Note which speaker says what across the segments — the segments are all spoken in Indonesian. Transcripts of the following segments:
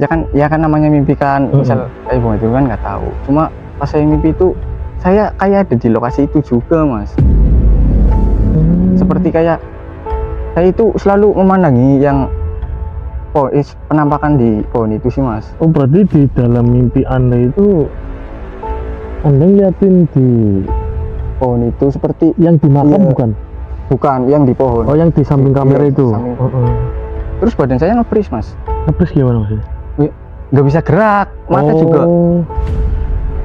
Speaker 1: Ya kan namanya mimpi kan, misal kayak itu kan nggak tahu. Cuma pas saya mimpi itu saya kayak ada di lokasi itu juga, Mas. Seperti kayak saya itu selalu memandangi yang penampakan di pohon itu sih, Mas.
Speaker 2: Oh, berarti di dalam mimpi Anda itu Anda ngeliatin di
Speaker 1: Pohon itu seperti
Speaker 2: yang dimakan,
Speaker 1: iya,
Speaker 2: bukan?
Speaker 1: bukan yang di pohon.
Speaker 2: Oh, yang di samping kamera
Speaker 1: Iya,
Speaker 2: itu.
Speaker 1: samping. Terus badan saya nge-freeze, Mas.
Speaker 2: Nge-freeze gimana maksudnya?
Speaker 1: Nggak bisa gerak, mata juga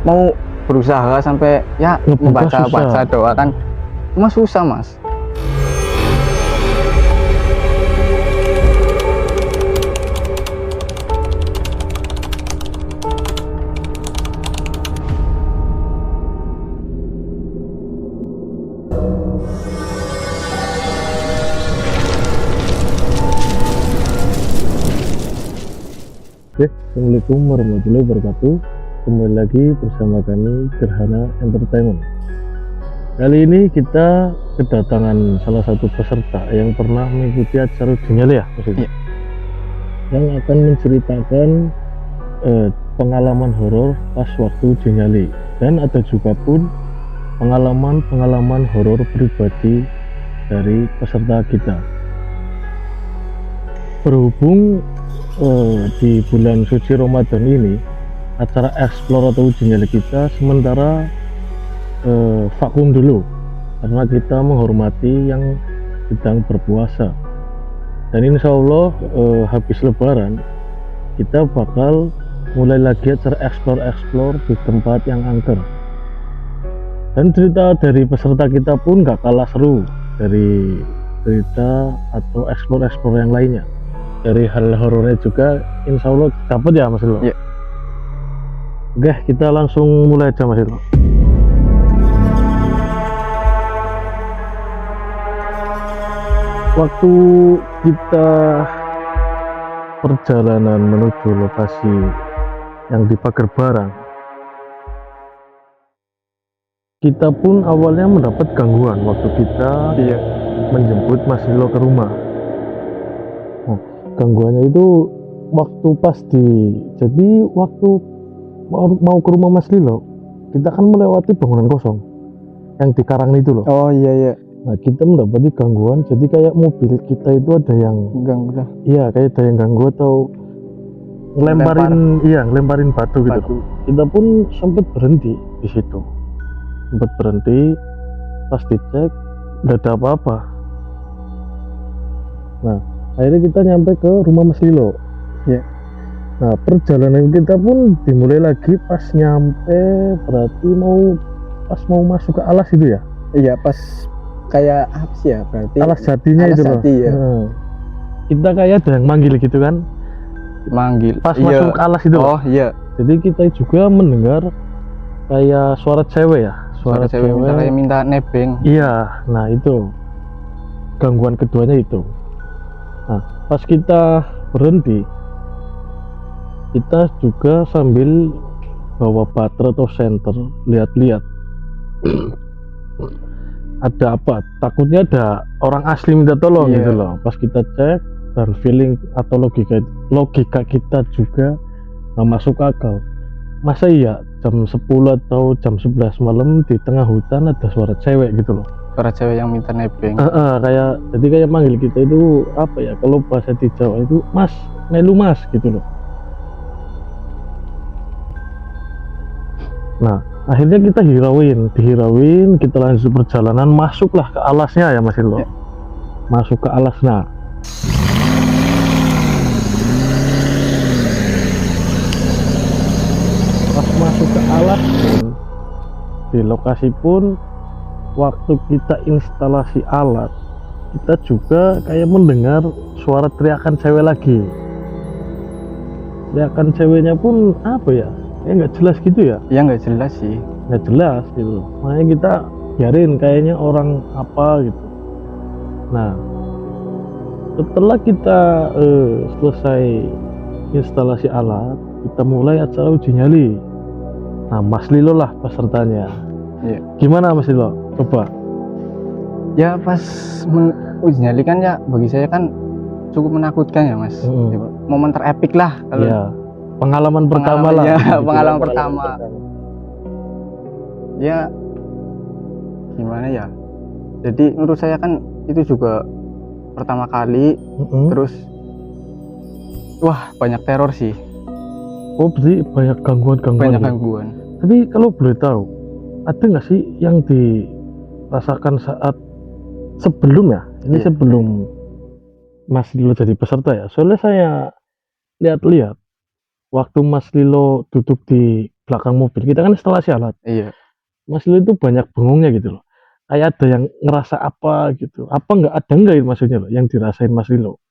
Speaker 1: mau berusaha sampai ya
Speaker 2: Ngebuka
Speaker 1: membaca doa kan, cuma susah, Mas.
Speaker 2: Oke, Assalamualaikum warahmatullahi wabarakatuh. Kembali lagi bersama kami Gerhana Entertainment. Kali ini kita kedatangan salah satu peserta yang pernah mengikuti acara Jenyali ya, maksudnya.
Speaker 1: Iya.
Speaker 2: Yang akan menceritakan pengalaman horor pas waktu Jenyali, dan ada juga pun pengalaman horor pribadi dari peserta kita. Berhubung di bulan suci Ramadan ini acara explore atau uji nyali kita sementara vakum dulu karena kita menghormati yang sedang berpuasa, dan insya Allah habis lebaran kita bakal mulai lagi acara explore di tempat yang angker. Dan cerita dari peserta kita pun gak kalah seru dari cerita atau explore yang lainnya. Dari hal horornya juga insya Allah dapat ya, Mas Ilo?
Speaker 1: Iya.
Speaker 2: Oke, kita langsung mulai aja, Mas Ilo. Waktu kita perjalanan menuju lokasi yang di Pagar Barang, kita pun awalnya mendapat gangguan waktu kita menjemput Mas Lilo ke rumah. Gangguannya itu waktu jadi waktu mau ke rumah Mas Lilo, kita kan melewati bangunan kosong yang di karang itu loh.
Speaker 1: Oh iya.
Speaker 2: Nah, kita mendapati gangguan, jadi kayak mobil kita itu ada yang
Speaker 1: Ganggu lah.
Speaker 2: iya, kayak ada yang ganggu atau ngelemparin batu gitu loh. Kita pun sempat berhenti di situ, pas dicek nggak ada apa-apa. Nah, akhirnya kita nyampe ke rumah Mas Lilo.
Speaker 1: Iya.
Speaker 2: Nah, perjalanan kita pun dimulai lagi pas nyampe, berarti pas mau masuk ke alas itu ya?
Speaker 1: Iya, pas kayak apa sih ya, berarti
Speaker 2: Alas jatinya
Speaker 1: alas
Speaker 2: itu
Speaker 1: jati,
Speaker 2: loh.
Speaker 1: ya.
Speaker 2: Kita kayak ada yang manggil gitu kan?
Speaker 1: Manggil.
Speaker 2: Pas
Speaker 1: Iya.
Speaker 2: masuk ke alas itu loh.
Speaker 1: Oh iya.
Speaker 2: Jadi kita juga mendengar kayak suara cewek ya?
Speaker 1: Suara cewek minta nebeng.
Speaker 2: Iya, nah itu gangguan keduanya itu. Nah, pas kita berhenti, kita juga sambil bawa baterai atau senter, lihat-lihat ada apa, takutnya ada orang asli minta tolong gitu loh. Pas kita cek dan feeling atau logika kita juga nggak masuk akal. Masa iya jam 10 atau jam 11 malam di tengah hutan ada suara cewek gitu loh.
Speaker 1: Suara cewek yang minta nebeng.
Speaker 2: Kayak manggil kita itu apa ya, kalau bahasa di Jawa itu mas, melu mas gitu loh. Nah, akhirnya kita dihirauin, kita lanjut perjalanan, masuklah ke alasnya ya Mas Ilo.
Speaker 1: Ya.
Speaker 2: Masuk ke alas. Nah, pas masuk ke alas pun, di lokasi pun waktu kita instalasi alat, kita juga kayak mendengar suara teriakan cewek lagi. Teriakan ceweknya pun apa ya, kayak nggak jelas gitu ya.
Speaker 1: Ya nggak jelas sih.
Speaker 2: Nggak jelas gitu, makanya kita biarin kayaknya orang apa gitu. Nah, setelah kita selesai instalasi alat, kita mulai acara uji nyali. Nah, Mas Lilo lah pesertanya.
Speaker 1: Iya.
Speaker 2: Gimana Mas Lilo? Coba.
Speaker 1: Ya pas uji nyali kan ya bagi saya kan cukup menakutkan ya Mas. Momen terepik lah kalau
Speaker 2: pengalaman pertama lah.
Speaker 1: ya,
Speaker 2: Bisa dibilang
Speaker 1: pengalaman pertama. Ya gimana ya, jadi menurut saya kan itu juga pertama kali,
Speaker 2: Mm-mm.
Speaker 1: terus wah banyak teror sih,
Speaker 2: Oh, berarti banyak gangguan-gangguan.
Speaker 1: banyak
Speaker 2: ya?
Speaker 1: gangguan.
Speaker 2: Tapi kalau boleh tahu, ada nggak sih yang dirasakan saat sebelum ya? Ini
Speaker 1: Iya.
Speaker 2: sebelum Mas Lilo jadi peserta ya. Soalnya saya lihat-lihat waktu Mas Lilo duduk di belakang mobil, kita kan setelah sialat,
Speaker 1: Iya,
Speaker 2: Mas Lilo itu banyak bengongnya gitu loh. Kayak ada yang ngerasa apa gitu. Apa nggak ada nggak itu maksudnya loh yang dirasain Mas Lilo?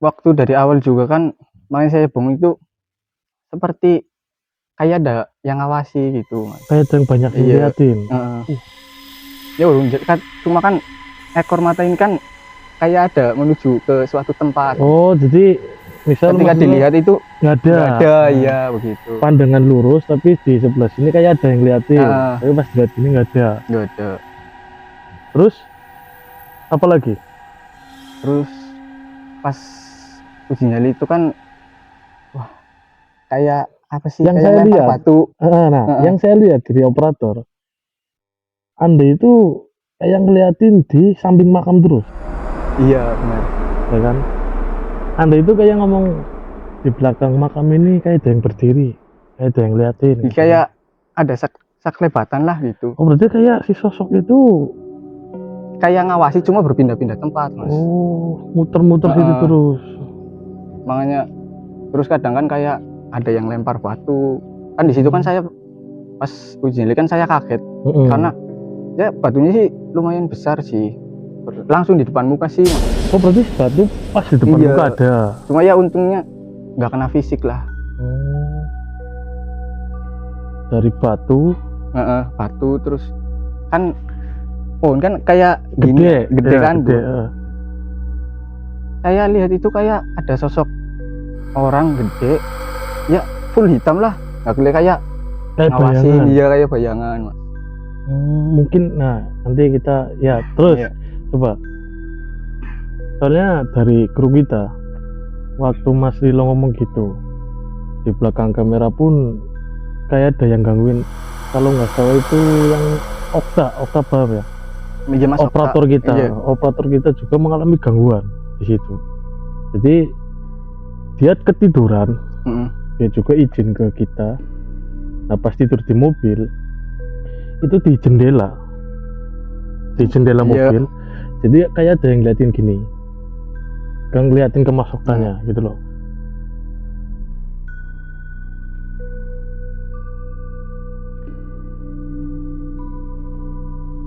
Speaker 1: waktu dari awal juga kan makanya saya bengong itu seperti kayak ada yang ngawasi gitu Mas.
Speaker 2: Kayak ada yang banyak yang
Speaker 1: Iya.
Speaker 2: liatin.
Speaker 1: Ya cuma kan ekor mata ini kan kayak ada menuju ke suatu tempat.
Speaker 2: Oh, jadi misal
Speaker 1: Ketika
Speaker 2: Mas Lilo
Speaker 1: dilihat itu
Speaker 2: nggak ada.
Speaker 1: nggak ada, iya begitu.
Speaker 2: Pandangan lurus tapi di sebelah sini kayak ada yang liatin.
Speaker 1: Heeh.
Speaker 2: Tapi pas dilihat ini nggak ada.
Speaker 1: Nggak ada.
Speaker 2: Terus apa lagi?
Speaker 1: Terus pas uji nyali itu kan, wah kayak apa sih?
Speaker 2: Yang
Speaker 1: kayak
Speaker 2: saya
Speaker 1: lempar
Speaker 2: lihat,
Speaker 1: batu.
Speaker 2: Nah, yang saya lihat dari operator, Anda itu kayak ngeliatin di samping makam terus,
Speaker 1: Iya benar.
Speaker 2: ya kan? Anda itu kayak ngomong di belakang makam ini kayak ada yang berdiri, kayak ada yang liatin.
Speaker 1: Jadi kayak ada saklebatan lah gitu.
Speaker 2: Oh, berarti kayak si sosok itu
Speaker 1: Kayak ngawasi cuma berpindah-pindah tempat Mas.
Speaker 2: muter-muter situ
Speaker 1: Heeh.
Speaker 2: terus.
Speaker 1: Makanya terus kadang kan kayak ada yang lempar batu. Kan di situ kan saya pas uji nyali kan saya kaget karena ya batunya sih lumayan besar sih, langsung di depan muka sih Mas.
Speaker 2: Oh, berarti batu pas di depan
Speaker 1: Iya.
Speaker 2: muka ada.
Speaker 1: Cuma ya untungnya nggak kena fisik lah.
Speaker 2: Dari batu
Speaker 1: Batu terus kan pohon kan kayak gini, gede
Speaker 2: ya,
Speaker 1: kan
Speaker 2: gede.
Speaker 1: Bu. Saya lihat itu kayak ada sosok orang gede ya, full hitam lah, nggak kelihatan kayak
Speaker 2: Kayak
Speaker 1: ngawasin
Speaker 2: bayangan.
Speaker 1: dia, kayak bayangan Mas.
Speaker 2: Mungkin nah nanti kita ya terus
Speaker 1: Iya.
Speaker 2: coba, soalnya dari kru kita waktu Mas Lilo ngomong gitu di belakang kamera pun kayak ada yang gangguin. Kalau nggak salah itu yang Okta paham ya,
Speaker 1: Iya, Mas,
Speaker 2: operator
Speaker 1: Okta.
Speaker 2: kita.
Speaker 1: Iya.
Speaker 2: Operator kita juga mengalami gangguan di situ. Jadi dia ketiduran,
Speaker 1: Mm-mm.
Speaker 2: dia juga izin ke kita. Nah, pas tidur di mobil itu di jendela
Speaker 1: Iya.
Speaker 2: mobil, jadi kayak ada yang ngeliatin gini, gak ngeliatin kemasukannya gitu loh.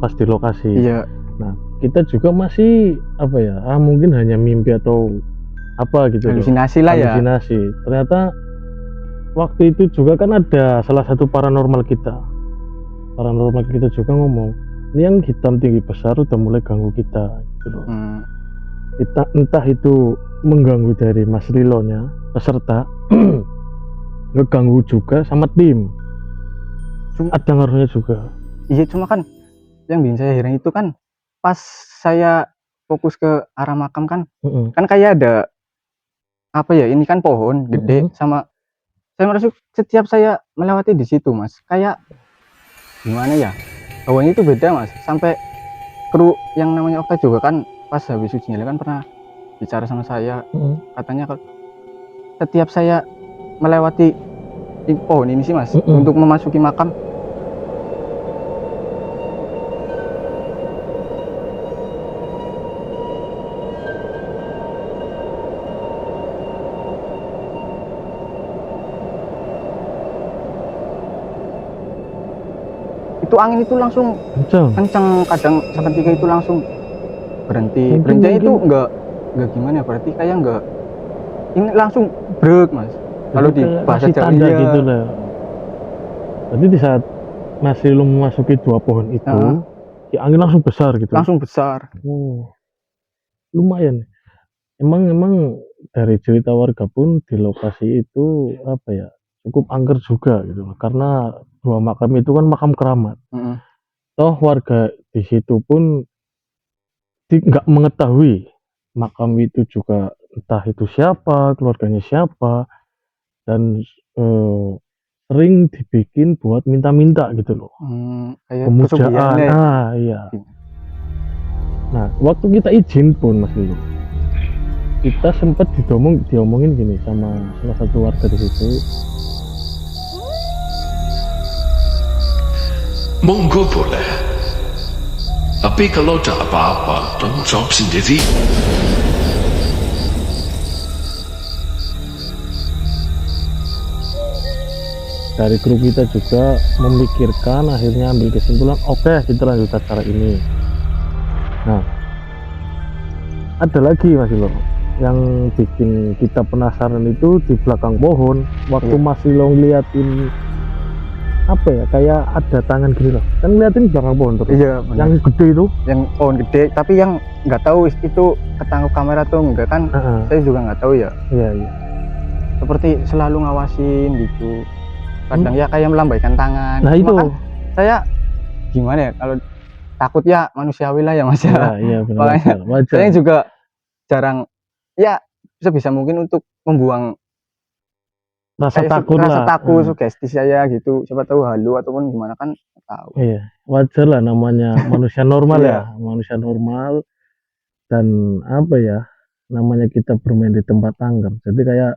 Speaker 2: Pas di lokasi.
Speaker 1: Iya.
Speaker 2: Nah, kita juga masih apa ya, mungkin hanya mimpi atau apa gitu loh.
Speaker 1: Halusinasi lah ya.
Speaker 2: Halusinasi. Ternyata waktu itu juga kan ada salah satu paranormal kita juga ngomong, ini yang hitam tinggi besar udah mulai ganggu kita gitu loh. Kita entah itu mengganggu dari Mas Lilonya peserta ngeganggu juga sama tim, ada ngaruhnya juga.
Speaker 1: Iya, cuma kan yang bikin saya heran itu kan pas saya fokus ke arah makam kan kan kayak ada apa ya, ini kan pohon gede, sama saya merasa setiap saya melewati di situ Mas, kayak gimana ya, hawanya itu beda Mas. Sampai kru yang namanya Okta juga kan pas habis uji nyali kan pernah bicara sama saya, katanya kalau setiap saya melewati pohon ini sih Mas, untuk memasuki makam, itu angin itu langsung kencang, kadang seketika itu langsung berhenti. Berhentinya itu enggak gimana ya, berarti kayak enggak, ini langsung brek Mas. Kalau di bahasa Jawa
Speaker 2: gitu lah. Jadi di saat Mas Lilo memasuki dua pohon itu, ya angin langsung besar gitu.
Speaker 1: Langsung besar.
Speaker 2: Lumayan. Emang dari cerita warga pun di lokasi itu apa ya, cukup angker juga gitu loh. Karena dua makam itu kan makam keramat. Toh warga di situ pun nggak mengetahui makam itu juga entah itu siapa, keluarganya siapa. dan sering dibikin buat minta-minta gitu loh.
Speaker 1: Kayak
Speaker 2: Pemujaan.
Speaker 1: pesugihan ya.
Speaker 2: Iya. Nah, waktu kita izin pun Mas Lulu, kita sempat diomongin gini sama salah satu warga di situ.
Speaker 3: Monggo boleh. Tapi kalau tak apa-apa, tanggung jawab sendiri.
Speaker 2: Dari kru kita juga memikirkan, akhirnya ambil kesimpulan, oke, kita lanjut acara ini. Nah, ada lagi Mas Lilo yang bikin kita penasaran itu di belakang pohon. Waktu Mas Lilo ngeliatin apa ya, kayak ada tangan gini loh, kan ngeliatin belakang pohon terus.
Speaker 1: Iya, benar.
Speaker 2: Yang gede itu,
Speaker 1: Yang pohon gede, tapi yang nggak tahu itu ketangkap kamera tuh enggak kan? Saya juga nggak tahu ya.
Speaker 2: Iya.
Speaker 1: Seperti selalu ngawasin gitu. Kadang ya kayak melambaikan tangan.
Speaker 2: Nah,
Speaker 1: Cuma
Speaker 2: itu
Speaker 1: kan saya gimana ya, kalau takut ya manusiawi lah ya Mas ya.
Speaker 2: Iya benar. Wajar.
Speaker 1: Saya juga jarang ya sebisa mungkin untuk membuang
Speaker 2: Rasa takut
Speaker 1: sugesti saya gitu. Siapa tahu halu ataupun gimana kan tahu.
Speaker 2: Iya, wajar lah, namanya manusia normal
Speaker 1: Iya.
Speaker 2: ya, manusia normal. Dan apa ya, namanya kita bermain di tempat angker, jadi kayak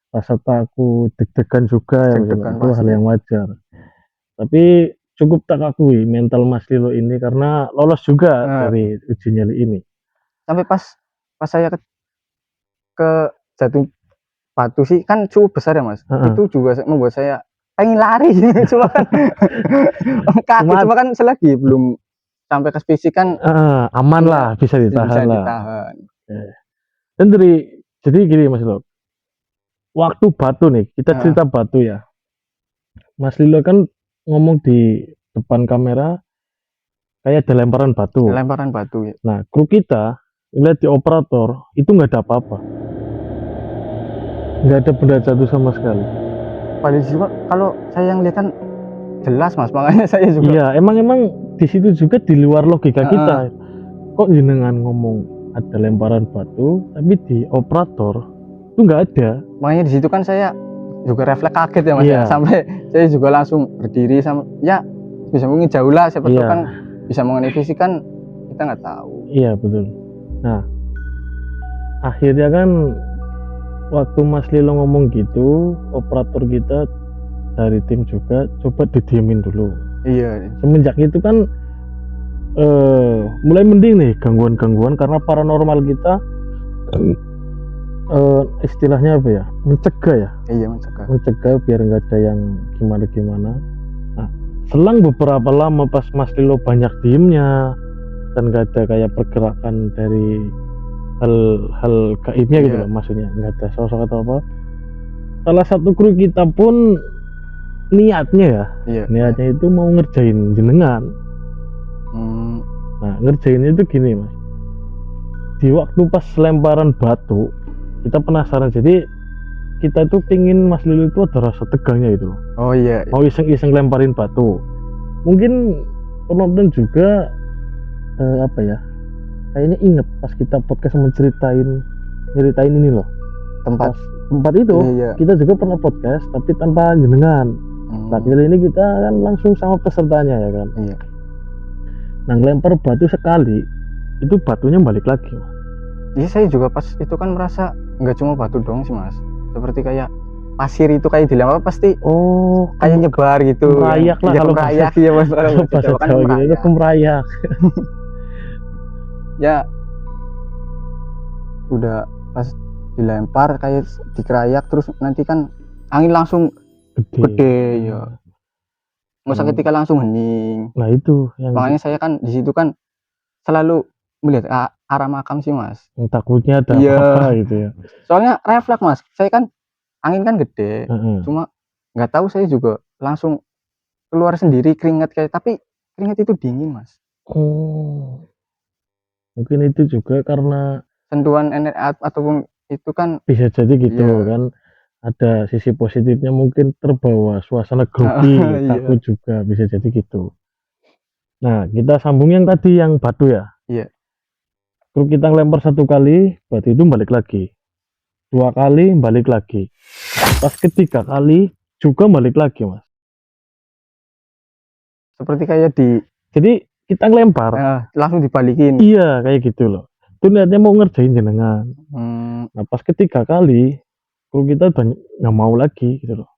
Speaker 2: rasa takut, deg-degan juga ya,
Speaker 1: Deg-degan
Speaker 2: itu hal
Speaker 1: pasti.
Speaker 2: yang wajar. Tapi cukup tak akui mental Mas Lilo ini karena lolos juga dari uji nyali ini.
Speaker 1: Sampai pas saya ke jatuh batu sih kan cukup besar ya Mas. Itu juga membuat saya pengen lari cuma kan kaku, cuma kan selagi belum sampai ke fisik kan
Speaker 2: aman lah, bisa ditahan lah. Dan jadi gini Mas Lilo, waktu batu nih, kita cerita batu ya. Mas Lilo kan ngomong di depan kamera kayak ada lemparan batu.
Speaker 1: Lemparan batu ya.
Speaker 2: Nah, kru kita lihat di operator itu nggak ada apa-apa, nggak ada benda jatuh sama sekali.
Speaker 1: Padahal juga kalau saya yang lihat kan jelas Mas, makanya saya juga.
Speaker 2: Iya, emang di situ juga di luar logika kita. Kok jenengan ngomong ada lemparan batu, tapi di operator itu nggak ada.
Speaker 1: Makanya di situ kan saya juga refleks kaget ya Mas ya. Sampai saya juga langsung berdiri sama ya bisa mungkin jauh lah, siapa tahu kan bisa mengenai fisik kan kita nggak tahu.
Speaker 2: Iya betul. Nah, akhirnya kan waktu Mas Lilo ngomong gitu, operator kita dari tim juga coba didiemin dulu.
Speaker 1: Iya.
Speaker 2: Semenjak itu kan mulai mending nih gangguan-gangguan, karena paranormal kita istilahnya apa ya, mencegah ya.
Speaker 1: Iya,
Speaker 2: mencegah biar nggak ada yang gimana-gimana. Nah, selang beberapa lama pas Mas Lilo banyak diemnya dan nggak ada kayak pergerakan dari hal gaibnya gitu loh, maksudnya nggak ada sosok atau apa, salah satu kru kita pun niatnya itu mau ngerjain jenengan. Nah, ngerjainnya itu gini Mas, di waktu pas lemparan batu kita penasaran, jadi kita tuh pingin Mas Lilo itu ada rasa tegangnya gitu loh.
Speaker 1: Oh iya.
Speaker 2: Mau iseng-iseng lemparin batu. Mungkin penonton juga apa ya, kayaknya inget pas kita podcast nyeritain ini loh, tempat itu. Iya. Kita juga pernah podcast tapi tanpa jenengan. Nah, kali ini kita kan langsung sama pesertanya ya kan.
Speaker 1: Iya.
Speaker 2: Nah, ngelempar batu sekali itu batunya balik lagi Mas.
Speaker 1: Iya, saya juga pas itu kan merasa nggak cuma batu dong sih Mas, seperti kayak pasir itu kayak dilempar pasti kayak nyebar gitu.
Speaker 2: Merayak lah, kalau
Speaker 1: merayak ya Mas.
Speaker 2: Bahasa Jawa gitu itu kemerayak.
Speaker 1: Ya udah pas dilempar kayak dikerayak, terus nanti kan angin langsung gede ya. Nggak usah ketika langsung hening.
Speaker 2: Nah itu yang
Speaker 1: makanya saya kan di situ kan selalu melihat arah makam sih Mas.
Speaker 2: Takutnya ada apa gitu ya.
Speaker 1: Soalnya refleks Mas, saya kan angin kan gede, cuma nggak tahu saya juga langsung keluar sendiri keringat tapi keringat itu dingin Mas.
Speaker 2: Mungkin itu juga karena
Speaker 1: sentuhan energi ataupun itu kan
Speaker 2: bisa jadi gitu kan, ada sisi positifnya, mungkin terbawa suasana grogi, takut juga bisa jadi gitu. Nah, kita sambung yang tadi yang batu ya.
Speaker 1: Iya.
Speaker 2: Kru kita ngelempar satu kali, batu itu balik lagi. 2 kali balik lagi, pas ketiga kali juga balik lagi mas.
Speaker 1: Seperti kayak
Speaker 2: Jadi kita ngelempar,
Speaker 1: langsung dibalikin.
Speaker 2: iya kayak gitu loh, itu niatnya mau ngerjain jenengan. Nah pas ketiga kali kru kita udah nggak mau lagi gitu loh,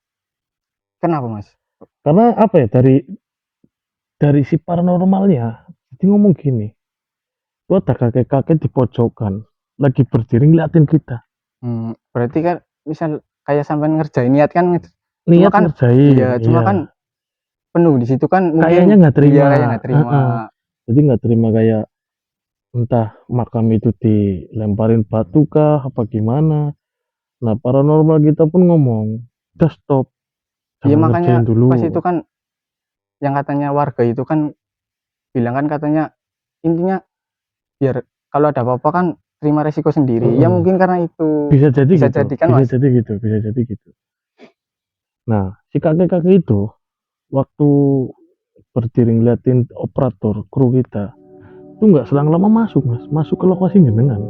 Speaker 1: Kenapa mas?
Speaker 2: karena apa ya, dari si paranormalnya jadi ngomong gini, tuh ada kakek-kakek di pojokan lagi berdiri ngeliatin kita.
Speaker 1: Berarti kan misal kayak sampai ngerjain niat kan,
Speaker 2: Niat
Speaker 1: kan
Speaker 2: ngerjain,
Speaker 1: iya, cuma kan penuh di situ kan, mungkin
Speaker 2: kayaknya nggak terima.
Speaker 1: iya, kayak nggak terima.
Speaker 2: Jadi nggak terima, kayak entah makam itu dilemparin batu kah apa gimana. Nah paranormal kita pun ngomong, udah stop,
Speaker 1: Iya,
Speaker 2: jangan
Speaker 1: makanya
Speaker 2: ngerjain dulu.
Speaker 1: pas itu kan yang katanya warga itu kan bilang kan, katanya intinya biar kalau ada apa-apa kan terima resiko sendiri. Ya mungkin karena itu
Speaker 2: Bisa jadi
Speaker 1: bisa
Speaker 2: gitu,
Speaker 1: jadi kan,
Speaker 2: bisa
Speaker 1: Mas.
Speaker 2: jadi gitu, bisa jadi gitu. Nah si kakek-kakek itu waktu berdiri ngeliatin operator kru kita itu nggak selang lama masuk mas, masuk ke lokasi jenengan.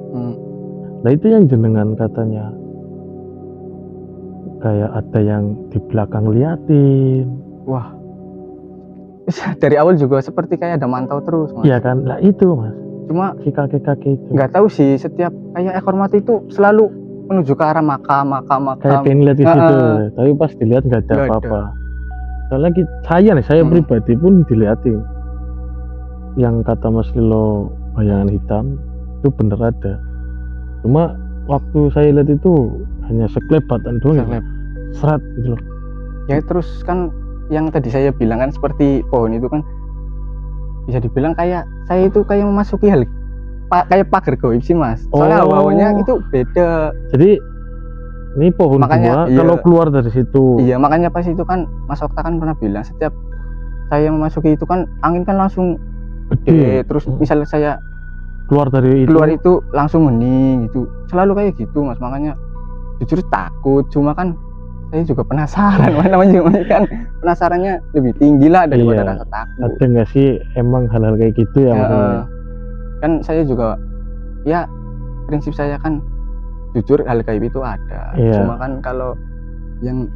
Speaker 2: Nah itu yang jenengan katanya kayak ada yang di belakang liatin.
Speaker 1: Wah, dari awal juga seperti kayak ada mantau terus, Mas.
Speaker 2: Iya kan, lah itu mas,
Speaker 1: Cuma
Speaker 2: si kakek-kakek itu
Speaker 1: nggak tahu sih, setiap kayak ekor mati itu selalu menuju ke arah makam.
Speaker 2: kayak pengen lihat di situ, tapi pas dilihat nggak ada apa-apa. Soalnya saya pribadi pun diliatin, yang kata Mas Lilo bayangan hitam itu bener ada, cuma waktu saya lihat itu hanya sekelebatan doang, serat gitu loh.
Speaker 1: Ya terus kan yang tadi saya bilang kan, seperti pohon itu kan bisa dibilang kayak saya itu kayak memasuki hal kayak pagar goib sih mas. Soalnya bawahnya itu beda.
Speaker 2: Jadi ini pohon
Speaker 1: makanya,
Speaker 2: tua kalau keluar dari situ.
Speaker 1: Iya, makanya pas itu kan Mas Okta kan pernah bilang setiap saya memasuki itu kan angin kan langsung gede. Terus misalnya saya keluar itu langsung hening gitu. Selalu kayak gitu mas. Makanya jujur takut, cuma kan saya juga penasaran. Namanya kan penasarannya lebih tinggi lah daripada rasa takut.
Speaker 2: Ada nggak sih emang hal-hal kayak gitu ya maksudnya?
Speaker 1: Kan saya juga ya prinsip saya kan jujur hal gaib itu ada. Cuma kan kalau yang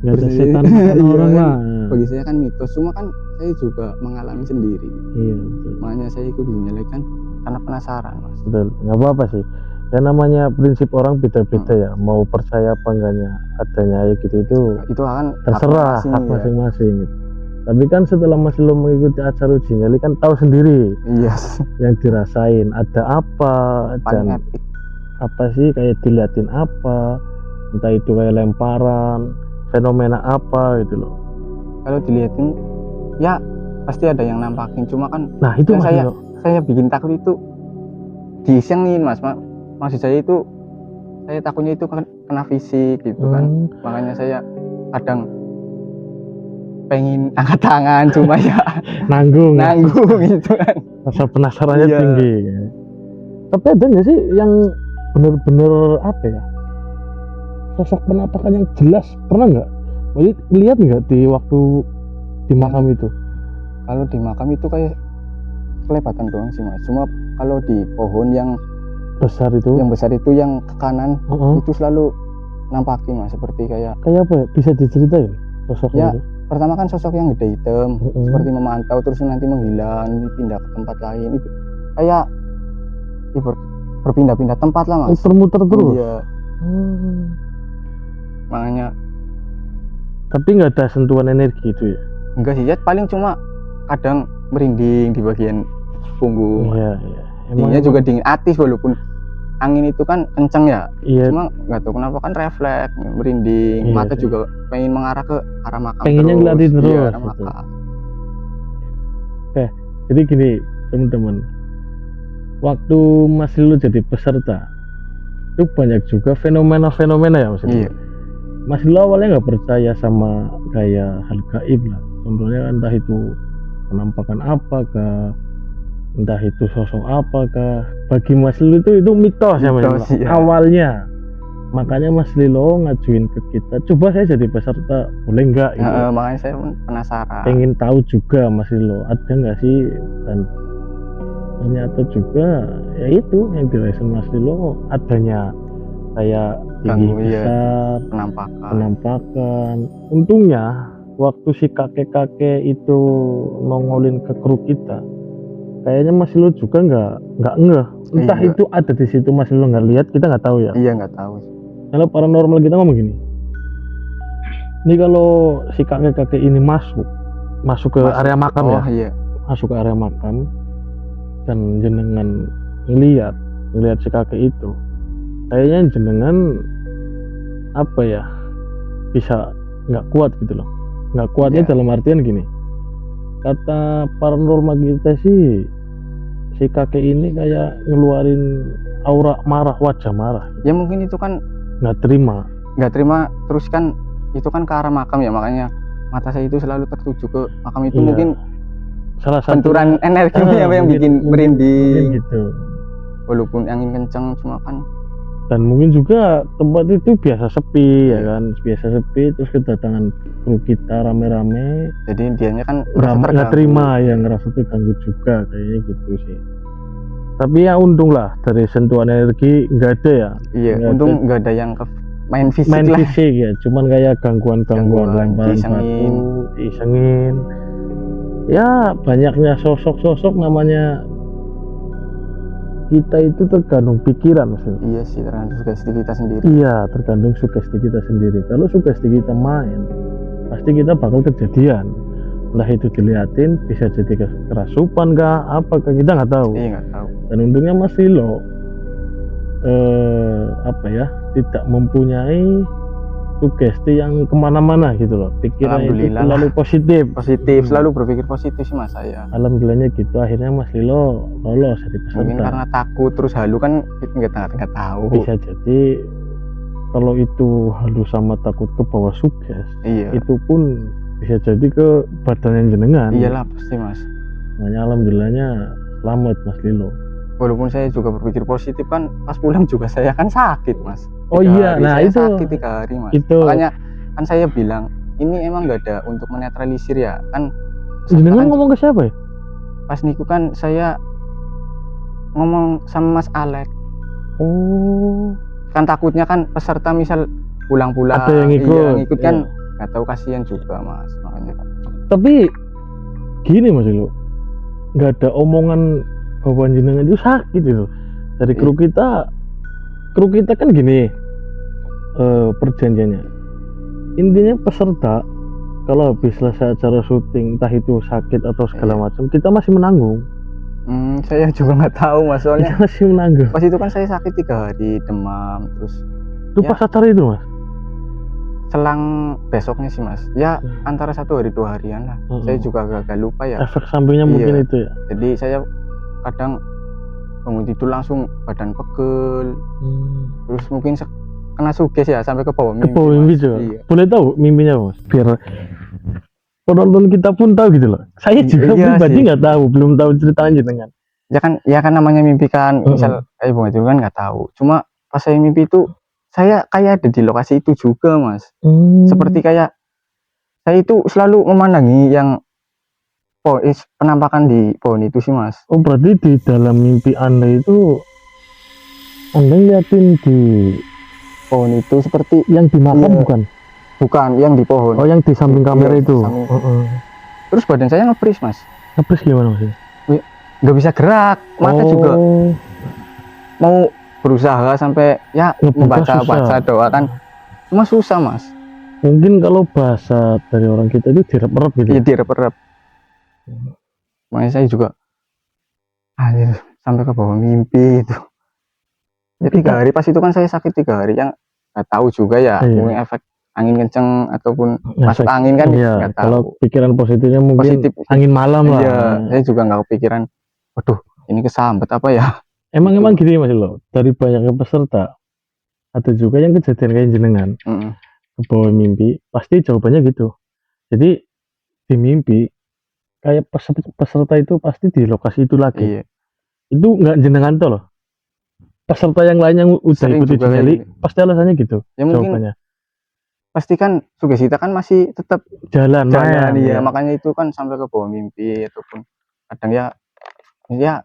Speaker 2: nggak ada setan orang lah,
Speaker 1: bagi saya kan mitos. Cuma kan saya juga mengalami sendiri. Iya, betul. Makanya saya ikut dinyalakan karena penasaran mas.
Speaker 2: Betul, nggak apa-apa sih. Ya namanya prinsip orang beda-beda ya. Mau percaya apa enggaknya adanya ya gitu, itu
Speaker 1: akan
Speaker 2: terserah hak masing-masing gitu. Tapi kan setelah Mas Lilo mengikuti acara uji nyali kan tahu sendiri yang dirasain ada apa, dan apa sih kayak diliatin apa, entah itu kayak lemparan, fenomena apa gitu loh.
Speaker 1: Kalau diliatin ya pasti ada yang nampakin, cuma kan
Speaker 2: nah itu mas,
Speaker 1: saya bikin takut itu disengin mas. Maksud saya itu saya takutnya itu kena fisik gitu kan. Makanya saya kadang pengen angkat tangan, cuma ya nanggung gitu kan.
Speaker 2: Rasa penasarannya tinggi. Tapi ada nggak sih yang bener-bener apa ya, sosok penampakan yang jelas, pernah nggak lihat nggak di waktu di makam itu?
Speaker 1: Kalau di makam itu kayak kelebatan doang sih mas. Cuma kalau di pohon yang besar itu yang ke kanan itu selalu nampakin mas, seperti kayak
Speaker 2: apa ya, bisa diceritain sosoknya?
Speaker 1: Ya pertama kan sosok yang gede hitam, seperti memantau terus nanti menghilang, pindah ke tempat lain. Itu kayak berpindah-pindah tempat lah mas.
Speaker 2: Muter-muter terus.
Speaker 1: Iya. Makanya.
Speaker 2: Tapi nggak ada sentuhan energi itu ya?
Speaker 1: Enggak sih ya, paling cuma kadang merinding di bagian punggung.
Speaker 2: Iya.
Speaker 1: Dinginnya juga dingin atis, walaupun angin itu kan kenceng ya. Cuma nggak tahu kenapa kan refleks, merinding. Mata juga pengen mengarah ke arah makam.
Speaker 2: Pengennya ngeliatin terus.
Speaker 1: Iya, arah makam.
Speaker 2: Jadi gini teman-teman, waktu Mas Lilo jadi peserta itu banyak juga fenomena-fenomena ya maksudnya.
Speaker 1: Iya.
Speaker 2: Mas Lilo awalnya nggak percaya sama kayak hal gaib lah, contohnya entah itu penampakan apakah, entah itu sosok apakah. Bagi Mas Lilo itu mitos ya mas. Awalnya makanya Mas Lilo ngajuin ke kita, coba saya jadi peserta boleh nggak gitu.
Speaker 1: Makanya saya penasaran,
Speaker 2: pengen tahu juga Mas Lilo ada nggak sih, dan ternyata juga ya itu yang dirasain Mas Lilo adanya kayak tinggi
Speaker 1: Ganggu, iya,
Speaker 2: besar,
Speaker 1: penampakan.
Speaker 2: penampakan. Untungnya waktu si kakek-kakek itu nongolin ke kru kita, kayaknya Mas Lilo juga nggak ngeh. Entah
Speaker 1: Iya.
Speaker 2: itu ada di situ Mas Lilo nggak lihat, kita nggak tahu ya.
Speaker 1: Iya, nggak tahu.
Speaker 2: Kalau paranormal kita ngomong gini, ini kalau si kakek-kakek ini masuk ke area makam ya,
Speaker 1: Iya.
Speaker 2: masuk ke area makam dan jenengan ngelihat si kakek itu, kayaknya jenengan apa ya, bisa nggak kuat gitu loh. Nggak kuatnya
Speaker 1: Iya.
Speaker 2: dalam artian gini, kata paranormal kita sih, si kakek ini kayak ngeluarin aura marah, wajah marah,
Speaker 1: Ya mungkin itu kan
Speaker 2: nggak terima.
Speaker 1: terus kan itu kan ke arah makam ya, makanya mata saya itu selalu tertuju ke makam itu.
Speaker 2: Iya.
Speaker 1: Mungkin
Speaker 2: Salah satu
Speaker 1: benturan energinya apa yang bikin
Speaker 2: mungkin
Speaker 1: merinding,
Speaker 2: gitu.
Speaker 1: walaupun angin kencang, cuma kan
Speaker 2: Dan mungkin juga tempat itu biasa sepi ya
Speaker 1: Iya.
Speaker 2: kan, biasa sepi, terus kedatangan kru kita rame-rame,
Speaker 1: jadi dianya kan merasa
Speaker 2: nggak
Speaker 1: terganggu.
Speaker 2: terima ya, ngerasa terganggu juga kayaknya gitu sih. Tapi ya untung lah dari sentuhan energi nggak ada ya.
Speaker 1: Iya,
Speaker 2: Nggak
Speaker 1: untung nggak ada yang main fisik
Speaker 2: main
Speaker 1: lah.
Speaker 2: fisik ya, cuman kayak gangguan lemparan
Speaker 1: diisengin.
Speaker 2: batu, diisengin. Ya banyaknya sosok-sosok, namanya kita itu tergantung pikiran maksudnya.
Speaker 1: Iya sih, tergantung sugesti kita sendiri.
Speaker 2: Iya, tergantung sugesti kita sendiri. Kalau sugesti kita main, pasti kita bakal kejadian. Entah itu dilihatin, bisa jadi kerasupan kah, apakah kita nggak tahu.
Speaker 1: Iya, nggak tahu.
Speaker 2: Dan untungnya Mas Lilo tidak mempunyai sugesti yang kemana-mana gitu loh. Pikirannya itu
Speaker 1: Alhamdulillah
Speaker 2: selalu positif.
Speaker 1: Selalu berpikir positif sih Mas saya.
Speaker 2: Alhamdulillahnya gitu, akhirnya Mas Lilo lolos jadi peserta.
Speaker 1: Mungkin karena takut, terus halu kan nggak tahu.
Speaker 2: Bisa jadi kalau itu halu sama takut ke bawah suges,
Speaker 1: Iya.
Speaker 2: itu pun bisa jadi ke badannya jenengan.
Speaker 1: Iyalah pasti Mas.
Speaker 2: Makanya alhamdulillahnya selamat Mas Lilo.
Speaker 1: Walaupun saya juga berpikir positif kan, pas pulang juga saya kan sakit Mas.
Speaker 2: Oh iya, nah
Speaker 1: saya
Speaker 2: itu
Speaker 1: sakit 3 hari Mas.
Speaker 2: itu
Speaker 1: Makanya kan saya bilang ini emang nggak ada untuk menetralisir ya kan.
Speaker 2: jenengan
Speaker 1: kan
Speaker 2: ngomong ke siapa ya?
Speaker 1: pas niku kan saya ngomong sama Mas Alek.
Speaker 2: Oh,
Speaker 1: Kan takutnya kan peserta misal pulang-pulang
Speaker 2: ada yang ikut,
Speaker 1: kan
Speaker 2: iya.
Speaker 1: nggak tahu, kasihan juga Mas, makanya kan.
Speaker 2: Tapi gini Mas Lilo, nggak ada omongan bahwa jenengan itu sakit itu dari kru kita. Kru kita kan gini, perjanjiannya intinya peserta kalau habis selesai acara syuting, entah itu sakit atau segala macam, kita masih menanggung.
Speaker 1: Saya juga nggak tahu Mas, soalnya
Speaker 2: Kita masih menanggung.
Speaker 1: pas itu kan saya sakit 3 hari, demam, terus
Speaker 2: Itu pas acara itu Mas?
Speaker 1: selang besoknya sih Mas, ya antara 1 hari 2 harian lah. Saya juga agak lupa ya.
Speaker 2: Efek sampingnya mungkin itu ya.
Speaker 1: Jadi saya kadang bangun tidur langsung badan pegel, terus mungkin kena suges ya sampai ke bawah mimpi.
Speaker 2: Ke bawah mimpi juga.
Speaker 1: Iya.
Speaker 2: Boleh tahu mimpinya Mas? Biar penonton kita pun tahu gitu loh. Saya juga pribadi nggak tahu, belum tahu ceritanya dengan.
Speaker 1: Ya kan namanya mimpi kan, misal kayak bangun tidur kan nggak tahu. Cuma pas saya mimpi itu saya kayak ada di lokasi itu juga Mas. Seperti kayak saya itu selalu memandangi yang penampakan di pohon itu sih Mas.
Speaker 2: Oh berarti di dalam mimpi Anda itu Anda ngeliatin di
Speaker 1: pohon itu seperti
Speaker 2: yang di makam
Speaker 1: bukan yang di pohon.
Speaker 2: Oh yang di samping kamera itu.
Speaker 1: Terus badan saya ngepris Mas.
Speaker 2: Ngepris gimana Mas?
Speaker 1: Nggak bisa gerak, mata juga mau berusaha sampai ya membaca doa kan, cuma susah Mas.
Speaker 2: Mungkin kalau bahasa dari orang kita itu direp-rep gitu.
Speaker 1: Iya, direp-rep. Makanya saya juga sampai ke bawah mimpi itu. Ya 3 hari pas itu kan saya sakit 3 hari, yang nggak tahu juga ya, mungkin efek angin kenceng ataupun masuk angin kan nggak tahu.
Speaker 2: Kalau pikiran positifnya mungkin angin malam lah.
Speaker 1: Iya, saya juga nggak kepikiran, waduh ini kesambet apa ya.
Speaker 2: Emang gini Mas Lilo, dari banyaknya peserta ada juga yang kejadian kayak jenengan ke bawah mimpi, pasti jawabannya gitu. Jadi di mimpi kayak peserta itu pasti di lokasi itu lagi.
Speaker 1: Iya.
Speaker 2: Itu nggak jenengan tuh loh, peserta yang lain yang udah ikuti jeli pasti alasannya gitu ya, jawabannya.
Speaker 1: Pasti kan sugesti kita kan masih tetap
Speaker 2: jalan
Speaker 1: ya, makanya itu kan sampai ke bawah mimpi. Ataupun kadang ya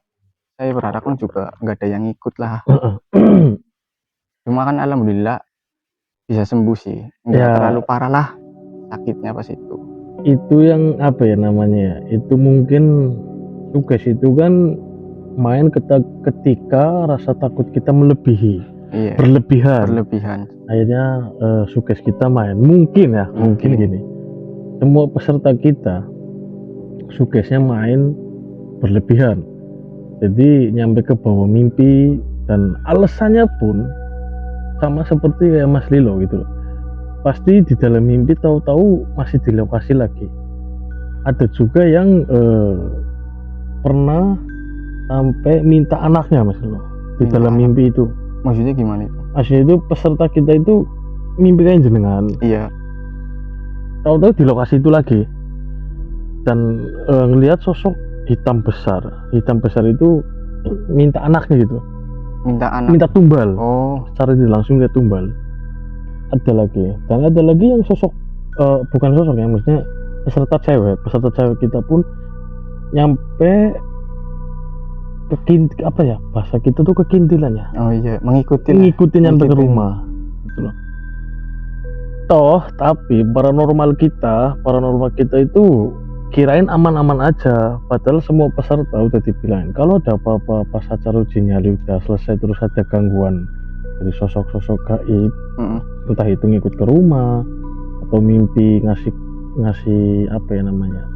Speaker 1: saya berharap kan juga nggak ada yang ikut lah. Cuma kan alhamdulillah bisa sembuh sih, nggak
Speaker 2: Ya.
Speaker 1: terlalu parah lah sakitnya pas itu.
Speaker 2: Itu yang apa ya namanya, itu mungkin sukses itu kan main ketika rasa takut kita melebihi,
Speaker 1: Iya,
Speaker 2: berlebihan. Akhirnya sukses kita main. Mungkin gini, semua peserta kita suksesnya main berlebihan, jadi nyampe ke bawah mimpi, dan alasannya pun sama seperti kayak Mas Lilo gitu loh. Pasti di dalam mimpi tahu-tahu masih di lokasi lagi. Ada juga yang pernah sampai minta anaknya Mas Lilo di dalam mimpi itu.
Speaker 1: Maksudnya gimana itu?
Speaker 2: Maksudnya itu peserta kita itu mimpi kayak jenengan.
Speaker 1: Iya.
Speaker 2: Tahu-tahu di lokasi itu lagi, dan ngelihat sosok hitam besar. Hitam besar itu minta anaknya gitu. Minta tumbal.
Speaker 1: Oh.
Speaker 2: Secara tidak langsung dia tumbal. Ada lagi, dan ada lagi yang sosok bukan sosok ya, maksudnya peserta cewek kita pun nyampe apa ya, bahasa kita tuh kekintilan ya.
Speaker 1: Oh iya, mengikuti
Speaker 2: nyampe ke rumah gitu loh. Tapi paranormal kita itu kirain aman-aman aja, padahal semua peserta udah dibilangin kalau ada apa-apa pas acara uji nyali udah selesai terus ada gangguan dari sosok-sosok gaib, entah itu ngikut ke rumah atau mimpi ngasih apa ya namanya,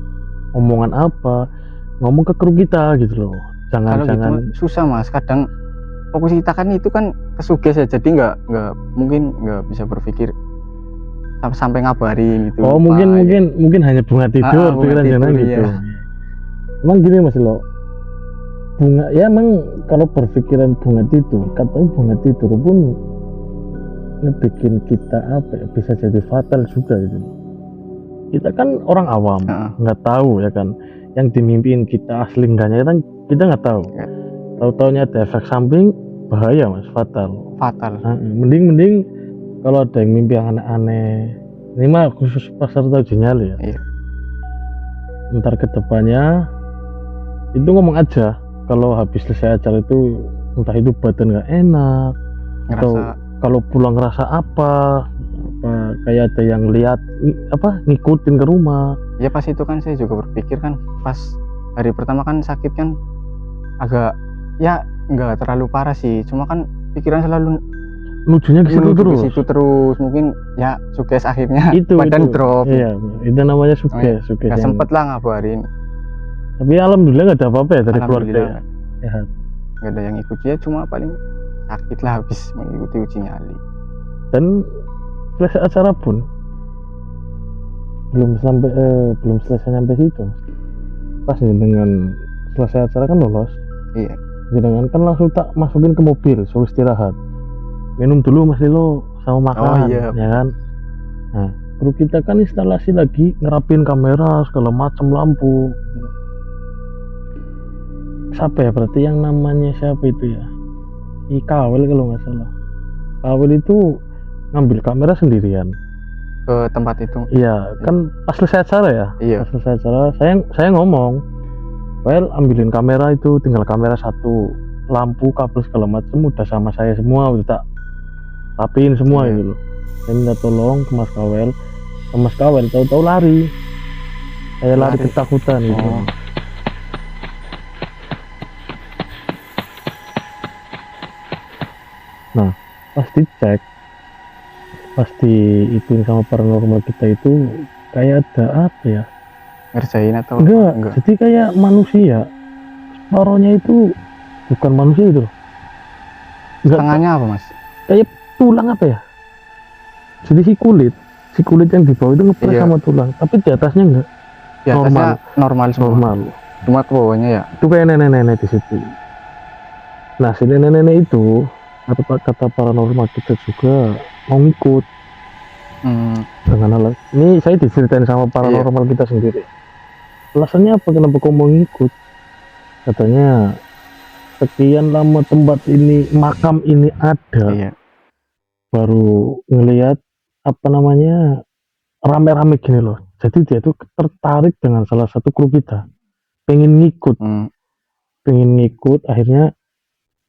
Speaker 2: omongan apa, ngomong ke kru kita gitu loh. Jangan
Speaker 1: gitu, susah Mas, kadang fokus kita kan itu kan kesuges ya, jadi nggak bisa berpikir sampai ngabarin gitu.
Speaker 2: Mungkin hanya bunga tidur pikiran jangan gitu.
Speaker 1: Iya.
Speaker 2: Emang gini Mas lo, bunga ya emang kalau berpikiran bunga tidur, katanya bunga tidur pun ngebikin kita apa ya, bisa jadi fatal juga gitu. Kita kan orang awam, nggak tahu ya kan, yang dimimpiin kita asli enggaknya kan kita nggak tahu. Tahu-taunya ada efek samping, bahaya Mas, fatal. Mending kalau ada yang mimpi yang aneh-aneh, ini mah khusus peserta uji nyali ya.
Speaker 1: Iya.
Speaker 2: Ntar kedepannya itu ngomong aja kalau habis selesai acara itu, entah itu badan nggak enak, atau kalau pulang ngerasa apa kayak ada yang lihat ngikutin ke rumah.
Speaker 1: Ya pas itu kan saya juga berpikir kan, pas hari pertama kan sakit kan agak ya nggak terlalu parah sih, cuma kan pikiran selalu
Speaker 2: nujunya ke situ
Speaker 1: terus. Mungkin ya sukses akhirnya badan drop.
Speaker 2: Iya, itu namanya sukses.
Speaker 1: Nggak sempet lah ngabarin.
Speaker 2: Tapi alhamdulillah nggak ada apa-apa ya dari keluarga. Sehat.
Speaker 1: Nggak ada yang ikut ya, cuma paling sakit lah habis mengikuti uji nyali.
Speaker 2: Dan selesai acara pun belum selesai sampai situ. Pas dengan selesai acara kan lolos.
Speaker 1: Iya.
Speaker 2: Jangan kan langsung tak masukin ke mobil, suruh istirahat. Minum dulu Mas Lilo sama makan, ya kan. Nah, kru kita kan instalasi lagi, ngerapin kamera segala macam, lampu. Siapa ya berarti yang namanya siapa itu ya? Kawel kalau nggak salah. Kawel itu ngambil kamera sendirian
Speaker 1: ke tempat itu.
Speaker 2: Iya, kan pas selesai acara ya.
Speaker 1: Iya.
Speaker 2: Pas selesai acara, saya ngomong, well ambilin kamera itu, tinggal kamera satu, lampu, kabel segala macam udah sama saya semua, udah tak rapiin semua gitu loh. Saya minta tolong ke Mas Kawel, tahu-tahu lari. Saya lari ketakutan gitu. Nah, pas dicek, itu sama paranormal kita itu kayak ada apa ya?
Speaker 1: Ngerjain atau
Speaker 2: enggak. Jadi kayak manusia, separohnya itu bukan manusia itu loh.
Speaker 1: Setengahnya apa Mas?
Speaker 2: Kayak tulang apa ya, jadi si kulit yang di bawah itu ngepres sama tulang, tapi di atasnya enggak.
Speaker 1: Di atasnya normal. Cuma ke bawahnya ya
Speaker 2: itu kayak nenek-nenek di situ. Nah si nenek-nenek itu kata paranormal kita juga mau ngikut. Dengan alasan ini saya diceritain sama paranormal kita sendiri. Alasannya apa kenapa kau mau ngikut? Katanya sekian lama tempat ini, makam ini ada, baru ngelihat apa namanya rame-rame gini loh. Jadi dia tuh tertarik dengan salah satu kru kita, pengen ngikut. Akhirnya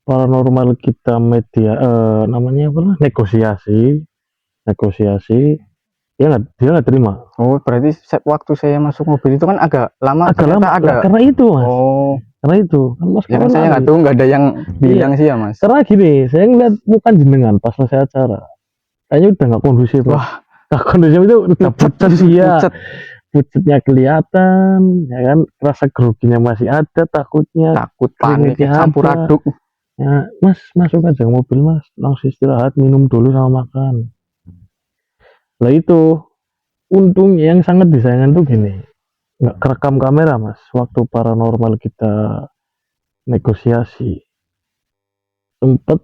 Speaker 2: paranormal kita namanya apa lah, negosiasi negosiasi, dia nggak terima.
Speaker 1: Oh, berarti waktu saya masuk mobil itu kan agak lama,
Speaker 2: Agak
Speaker 1: ternyata
Speaker 2: lama
Speaker 1: ada.
Speaker 2: karena itu mas,
Speaker 1: Oh,
Speaker 2: karena itu kan mas
Speaker 1: ya kan saya nggak tahu, nggak ada yang bilang sih ya mas.
Speaker 2: Karena gini, saya ngeliat muka jenengan pas selesai acara, kayaknya udah nggak kondusif.
Speaker 1: Wah,
Speaker 2: nggak kondusif itu udah pucat sih ya,
Speaker 1: pucet.
Speaker 2: pucetnya kelihatan, ya kan, rasa groginya masih ada, takutnya,
Speaker 1: Takut, panik,
Speaker 2: keringetnya
Speaker 1: campur
Speaker 2: ada.
Speaker 1: aduk.
Speaker 2: Ya, mas masuk aja ke mobil mas, langsung istirahat, minum dulu sama makan. Lah itu, untungnya yang sangat disayangkan tuh gini, nggak kerekam kamera mas, waktu paranormal kita negosiasi, sempet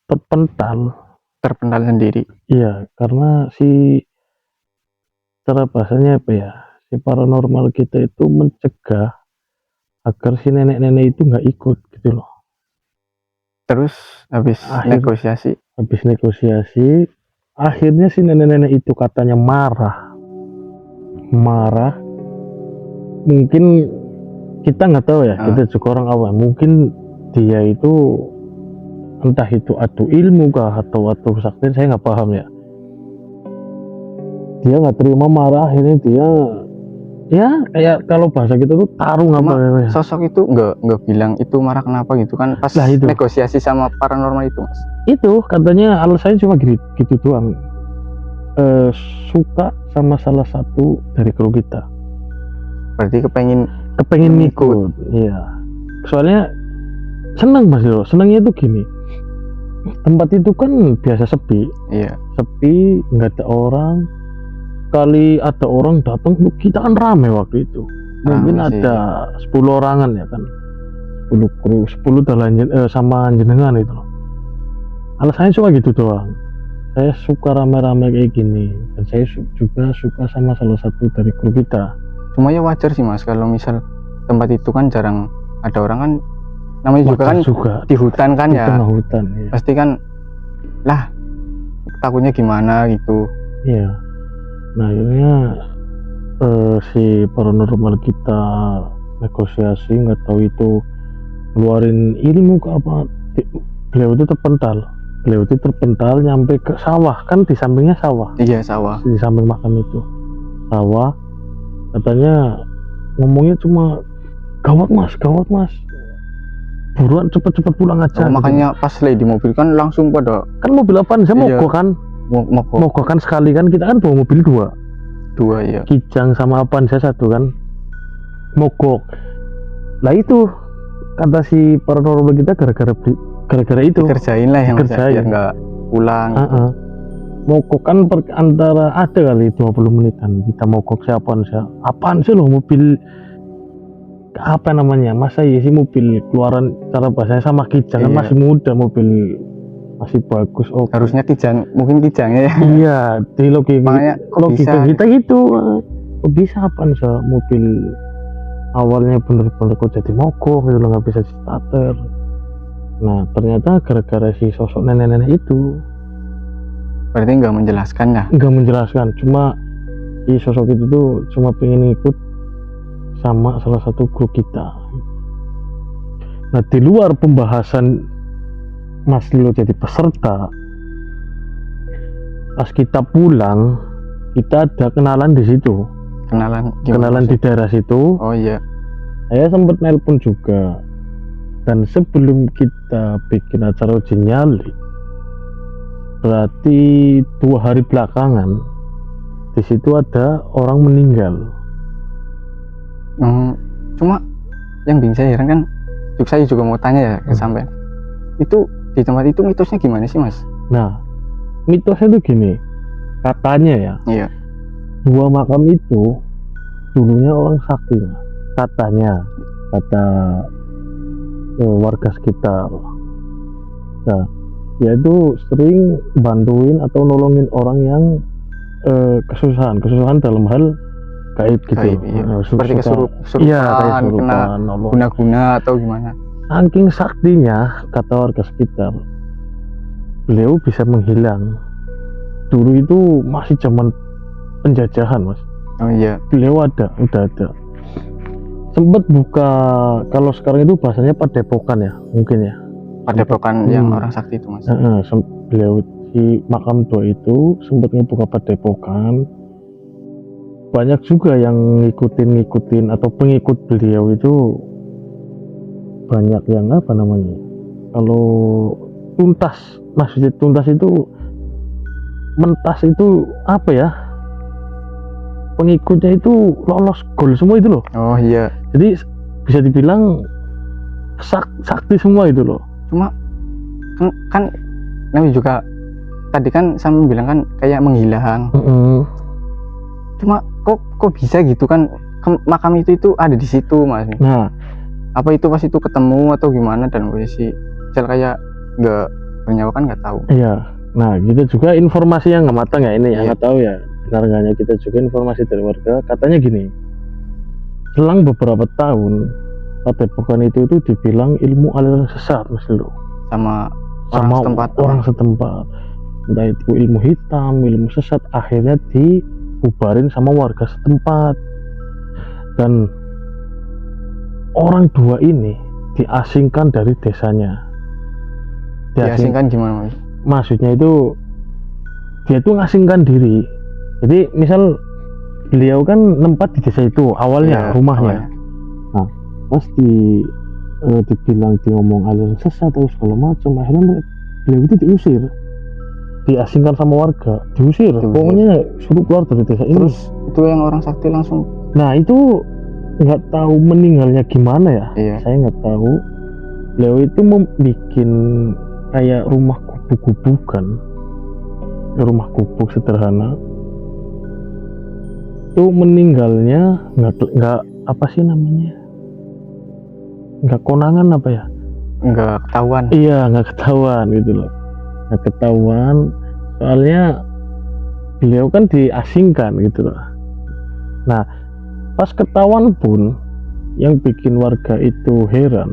Speaker 1: Terpental sendiri.
Speaker 2: iya, karena si cara bahasanya apa ya, si paranormal kita itu mencegah agar si nenek-nenek itu nggak ikut gitu loh.
Speaker 1: Terus habis negosiasi,
Speaker 2: Habis negosiasi, akhirnya si nenek-nenek itu katanya marah, mungkin kita nggak tahu ya, kita juga orang awam, mungkin dia itu entah itu adu ilmu kah atau adu sakti, saya nggak paham ya. Dia nggak terima, marah, akhirnya dia ya kayak kalau bahasa kita tuh tarung apa ya.
Speaker 1: Sosok itu nggak bilang itu marah kenapa gitu kan pas
Speaker 2: Lah, itu
Speaker 1: negosiasi sama paranormal itu mas.
Speaker 2: Itu katanya alasannya cuma gitu doang, suka sama salah satu dari kru kita,
Speaker 1: Berarti kepengen
Speaker 2: ikut. Iya, soalnya seneng mas loh. Senangnya itu gini, tempat itu kan biasa sepi.
Speaker 1: Iya,
Speaker 2: sepi, nggak ada orang. Kali ada orang datang, kita kan rame waktu itu. Mungkin
Speaker 1: sih,
Speaker 2: ada 10 orangan ya kan, 10 kru, 10 sama jenengan itu loh. Alasannya cuma gitu doang, saya suka rame-rame kayak gini, dan saya juga suka sama salah satu dari kru kita.
Speaker 1: Cuma ya wajar sih mas, kalau misal tempat itu kan jarang ada orang kan, namanya juga kan di hutan kan, di tengah hutan, ya. Pasti kan lah takutnya gimana gitu.
Speaker 2: Iya. Nah akhirnya si paranormal kita negosiasi, nggak tahu itu keluarin ilmu ke apa, beliau itu terpental nyampe ke sawah, kan di sampingnya sawah.
Speaker 1: Iya, sawah,
Speaker 2: di samping makam itu sawah. Katanya ngomongnya cuma gawat mas, buruan cepet pulang aja.
Speaker 1: Makanya pas lagi di mobil kan langsung pada,
Speaker 2: kan mobil apaan, saya mogok kan, mogok kan sekali kan, kita kan bawa mobil dua ya, Kijang sama apaan, saya satu kan, mogok. Lah itu kata si paranormal kita, gara-gara itu
Speaker 1: kerjain lah yang biar nggak pulang.
Speaker 2: Mogok kan antara ada kali 20 menitan kita mogok. Apaan sih loh, mobil apa namanya, masa iya sih mobil keluaran, cara bahasanya sama Kijang kan masih muda, mobil masih bagus. Oh,
Speaker 1: harusnya mungkin Kijangnya ya.
Speaker 2: Iya, di logika kita gitu. Kok bisa apaan sih mobil awalnya bener-bener kok jadi mogok gitu loh, nggak bisa starter. Nah ternyata gara-gara si sosok nenek-nenek itu.
Speaker 1: Berarti nggak menjelaskan, cuma si sosok itu tuh cuma pengen ikut sama salah satu grup kita. Nah di luar pembahasan Mas Lilo jadi peserta, pas kita pulang kita ada kenalan di situ, kenalan di daerah situ. Oh iya, saya sempat nelpon juga. Dan sebelum kita bikin acara uji nyali, berarti 2 hari belakangan, di situ ada orang meninggal. Cuma yang bikin saya heran kan, saya juga mau tanya ya ke sampean, itu di tempat itu mitosnya gimana sih mas?
Speaker 2: Nah mitosnya tuh gini, katanya ya, iya, 2 makam itu dulunya orang sakti mas. Katanya, kata warga sekitar. Nah dia itu sering bantuin atau nolongin orang yang kesusahan dalam hal gaib gitu.
Speaker 1: Seperti kesurupan, kena guna-guna atau gimana.
Speaker 2: Saking saktinya, kata warga sekitar, beliau bisa menghilang. Dulu itu masih zaman penjajahan mas. Oh iya, beliau udah ada. Sempet buka, kalau sekarang itu bahasanya padepokan ya, mungkin ya, padepokan yang orang sakti itu mas. Beliau di makam tua itu sempat ngebuka padepokan. Banyak juga yang ngikutin atau pengikut beliau itu, banyak yang apa namanya, kalau tuntas, maksudnya tuntas itu mentas itu apa ya, pengikutnya itu lolos gol semua itu loh.
Speaker 1: Oh iya,
Speaker 2: Jadi bisa dibilang sakti semua itu loh.
Speaker 1: cuma kan namanya juga tadi kan sama bilang kan kayak menghilang. Cuma kok bisa gitu kan, makam itu ada di situ Mas.
Speaker 2: Nah,
Speaker 1: Apa itu pas itu ketemu atau gimana dalam posisi misal kayak nggak bernyawa kan nggak tahu.
Speaker 2: iya. Nah, kita juga informasi yang nggak matang ya ini,
Speaker 1: Iya.
Speaker 2: nggak tahu ya benar enggaknya, kita juga informasi dari warga katanya gini, selang beberapa tahun padepokan itu dibilang ilmu aliran sesat Mas Lilo,
Speaker 1: Sama
Speaker 2: sama
Speaker 1: setempat.
Speaker 2: orang setempat, entah itu ilmu hitam, ilmu sesat, akhirnya dibubarin sama warga setempat. Dan orang dua ini diasingkan dari desanya.
Speaker 1: Diasingkan gimana Mas?
Speaker 2: Maksudnya itu dia tuh ngasingkan diri. Jadi misal beliau kan nempat di desa itu awalnya,
Speaker 1: Iya,
Speaker 2: rumahnya.
Speaker 1: awalnya.
Speaker 2: Nah, pas dibilang diomong aliran sesat atau segala macam, akhirnya beliau itu diusir, diasingkan sama warga, diusir. Pokoknya suruh keluar dari desa ini.
Speaker 1: Terus itu yang orang sakti langsung.
Speaker 2: Nah, itu nggak tahu meninggalnya gimana ya.
Speaker 1: Iya.
Speaker 2: Saya nggak tahu. Beliau itu membuat kayak rumah gubuk-gubukan, rumah gubuk sederhana. Itu meninggalnya nggak apa sih namanya, nggak konangan apa ya,
Speaker 1: Nggak ketahuan.
Speaker 2: iya nggak ketahuan gitu loh, nggak ketahuan, soalnya beliau kan diasingkan gitu loh. Nah, pas ketahuan pun yang bikin warga itu heran,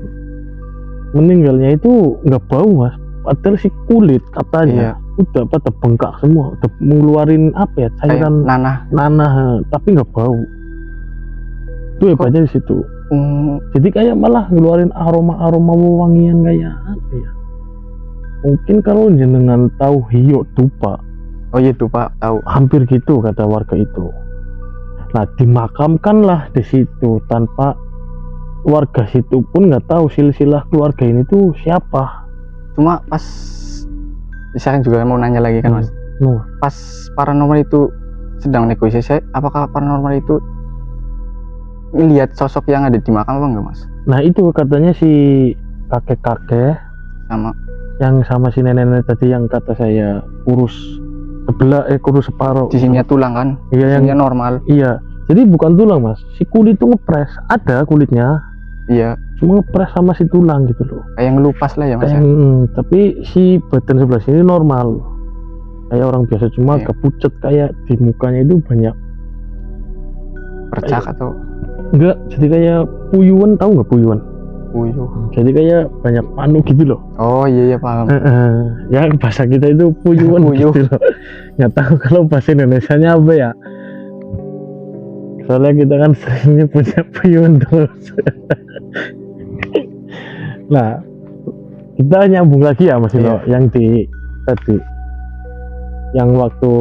Speaker 2: meninggalnya itu nggak bau Mas, padahal si kulit katanya udah pada bengkak semua, udah ngeluarin apa ya,
Speaker 1: Kayak
Speaker 2: cairan nanah, tapi nggak bau. Itu hebatnya di situ. Jadi kayak malah ngeluarin aroma wewangian kayak apa ya, mungkin kalau jenengan tahu hiyo dupa.
Speaker 1: Oh iya tuh Pak, tahu.
Speaker 2: Hampir gitu kata warga itu. Nah, dimakamkanlah di situ tanpa warga situ pun nggak tahu silsilah keluarga ini tuh siapa.
Speaker 1: Cuma pas saya juga mau nanya lagi kan Mas. Pas paranormal itu sedang negosiasi, apakah paranormal itu melihat sosok yang ada di makam apa enggak Mas?
Speaker 2: Nah, itu katanya si kakek-kakek
Speaker 1: Sama
Speaker 2: yang sama si nenek-nenek tadi yang kata saya kurus sebelah, kurus separuh.
Speaker 1: di sini tulang kan?
Speaker 2: Iya,
Speaker 1: Sini
Speaker 2: yang
Speaker 1: normal.
Speaker 2: iya. Jadi bukan tulang Mas, si kulit itu ngepres, ada kulitnya,
Speaker 1: Iya,
Speaker 2: cuma ngepres sama si tulang gitu loh.
Speaker 1: kayak ngelupas lah ya Mas. Ya?
Speaker 2: Tapi si badan sebelah sini normal, kayak orang biasa, cuma
Speaker 1: Iya.
Speaker 2: kepucet kayak di mukanya itu banyak
Speaker 1: Bercak atau
Speaker 2: enggak, jadi kayak puyuan, tahu nggak puyuan?
Speaker 1: puyuh.
Speaker 2: Jadi kayak banyak panu gitu loh.
Speaker 1: Oh iya paham.
Speaker 2: Ya bahasa kita itu puyuan
Speaker 1: Puyuh.
Speaker 2: gitu loh. Nggak tahu kalau bahasa Indonesianya apa ya. Soalnya kita kan seringnya punya puyuan terus. Nah, kita nyambung lagi ya Mas Ilo, yang di tadi, yang waktu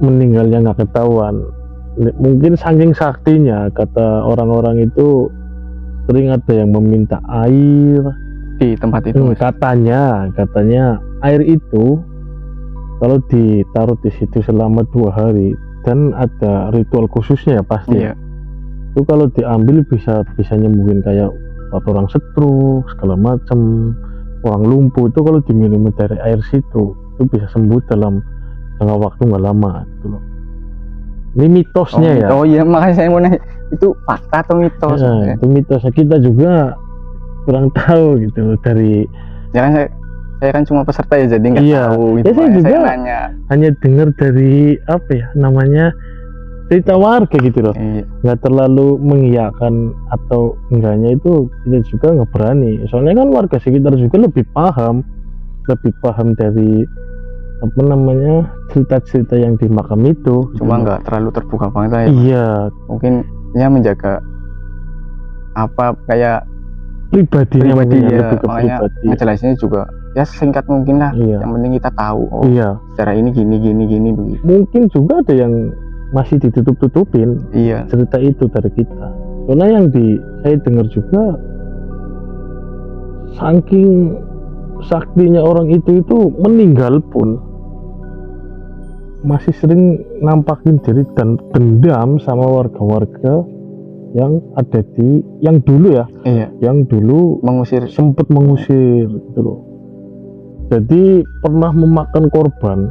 Speaker 2: meninggalnya nggak ketahuan. Mungkin saking saktinya kata orang-orang itu, sering ada yang meminta air
Speaker 1: Di tempat itu Mas.
Speaker 2: katanya air itu kalau ditaruh di situ selama 2 hari dan ada ritual khususnya ya pasti.
Speaker 1: Iya.
Speaker 2: Itu kalau diambil bisa nyembuhin kayak orang stroke segala macam, orang lumpuh, itu kalau diminum dari air situ itu bisa sembuh dalam jangka waktu nggak lama gitu loh. Ini mitosnya ya.
Speaker 1: Oh iya, makanya saya mau nanya, itu fakta atau mitos?
Speaker 2: Nah, itu mitosnya, kita juga kurang tahu gitu loh dari,
Speaker 1: Ya kan saya kan cuma peserta ya, jadi nggak
Speaker 2: Iya.
Speaker 1: tahu gitu.
Speaker 2: Ya, saya
Speaker 1: Makanya
Speaker 2: juga
Speaker 1: nanya.
Speaker 2: hanya dengar dari apa ya namanya, cerita warga gitu loh.
Speaker 1: Iya.
Speaker 2: Nggak terlalu mengiyakan atau enggaknya itu kita juga nggak berani, soalnya kan warga sekitar juga lebih paham dari apa namanya, cerita-cerita yang di makam itu.
Speaker 1: Cuma
Speaker 2: gitu.
Speaker 1: nggak terlalu terbuka banget lah ya.
Speaker 2: Iya,
Speaker 1: Mungkin ya menjaga apa kayak
Speaker 2: pribadi
Speaker 1: pribadi
Speaker 2: namanya,
Speaker 1: ya,
Speaker 2: lebih ke
Speaker 1: makanya
Speaker 2: pribadi.
Speaker 1: ngejelasinnya juga ya singkat mungkin lah.
Speaker 2: Iya.
Speaker 1: Yang penting kita tahu
Speaker 2: Iya,
Speaker 1: secara ini gini begitu.
Speaker 2: mungkin juga ada yang masih ditutup-tutupin
Speaker 1: Iya.
Speaker 2: cerita itu dari kita. Soalnya yang saya dengar juga, saking saktinya orang itu meninggal pun masih sering nampakin diri dan dendam sama warga-warga yang ada yang dulu ya,
Speaker 1: Iya.
Speaker 2: yang dulu sempat mengusir gitu loh. Jadi pernah memakan korban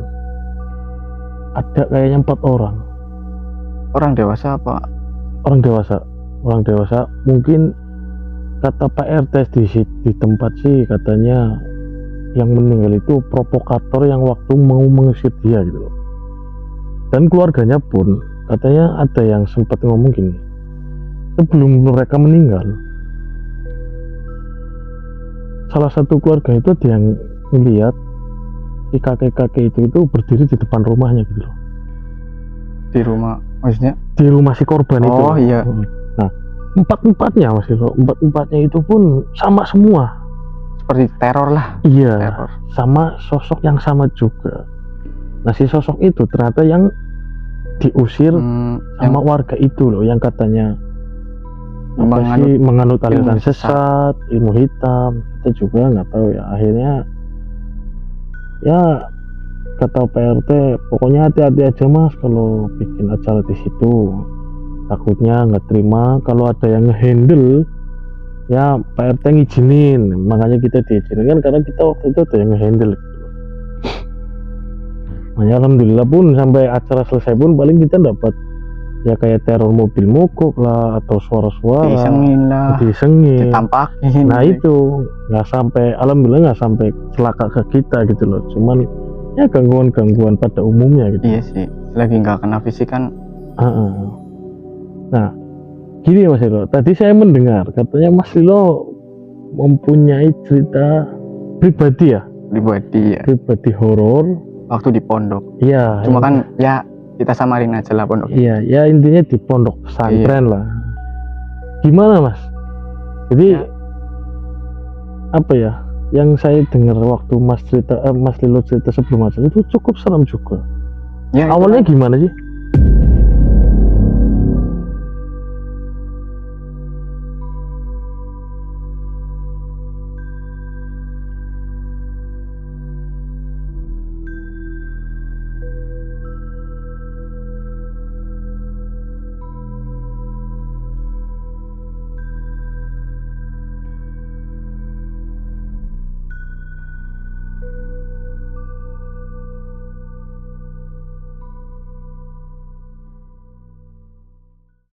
Speaker 2: ada kayaknya 4 orang.
Speaker 1: Orang dewasa apa?
Speaker 2: Orang dewasa. Mungkin kata Pak RT di tempat sih, katanya yang meninggal itu provokator yang waktu mau mengusir dia gitu loh. Dan keluarganya pun katanya ada yang sempat ngomong gini, sebelum mereka meninggal, salah satu keluarga itu ada yang melihat si kakek-kakek itu berdiri di depan rumahnya gitu loh.
Speaker 1: Di rumah, maksudnya?
Speaker 2: Di rumah si korban itu.
Speaker 1: Oh iya.
Speaker 2: Nah, empat-empatnya itu pun sama semua.
Speaker 1: Seperti teror lah.
Speaker 2: Iya.
Speaker 1: Teror.
Speaker 2: Sama sosok yang sama juga. Nah, si sosok itu ternyata yang diusir sama warga itu loh, yang katanya menganut aliran sesat, ilmu hitam. Kita juga nggak tahu ya. Akhirnya ya kata PRT, pokoknya hati-hati aja mas kalau bikin acara di situ. Takutnya nggak terima kalau ada yang ngehandle. Ya PRT ngizinin, makanya kita diizinin kan karena kita waktu itu ada yang ngehandle. Makanya alhamdulillah pun sampai acara selesai pun paling kita dapat ya kayak teror mobil mogok lah atau suara-suara disengin,
Speaker 1: ditampakin.
Speaker 2: Nah itu nggak sampai, alhamdulillah nggak sampai celaka ke kita gitu loh, cuman ya gangguan-gangguan pada umumnya gitu.
Speaker 1: Iya sih, lagi nggak kena fisik kan.
Speaker 2: Nah gini Mas Lilo, tadi saya mendengar katanya Mas Lilo mempunyai cerita pribadi horor
Speaker 1: waktu di pondok.
Speaker 2: Iya.
Speaker 1: Cuma kan ya kita samarin aja lah pondok.
Speaker 2: Iya, ya intinya di pondok pesantren lah. Gimana Mas? Jadi apa ya? Yang saya dengar waktu Mas Lilo cerita sebelum acara itu cukup seram juga. Ya, awalnya gimana sih?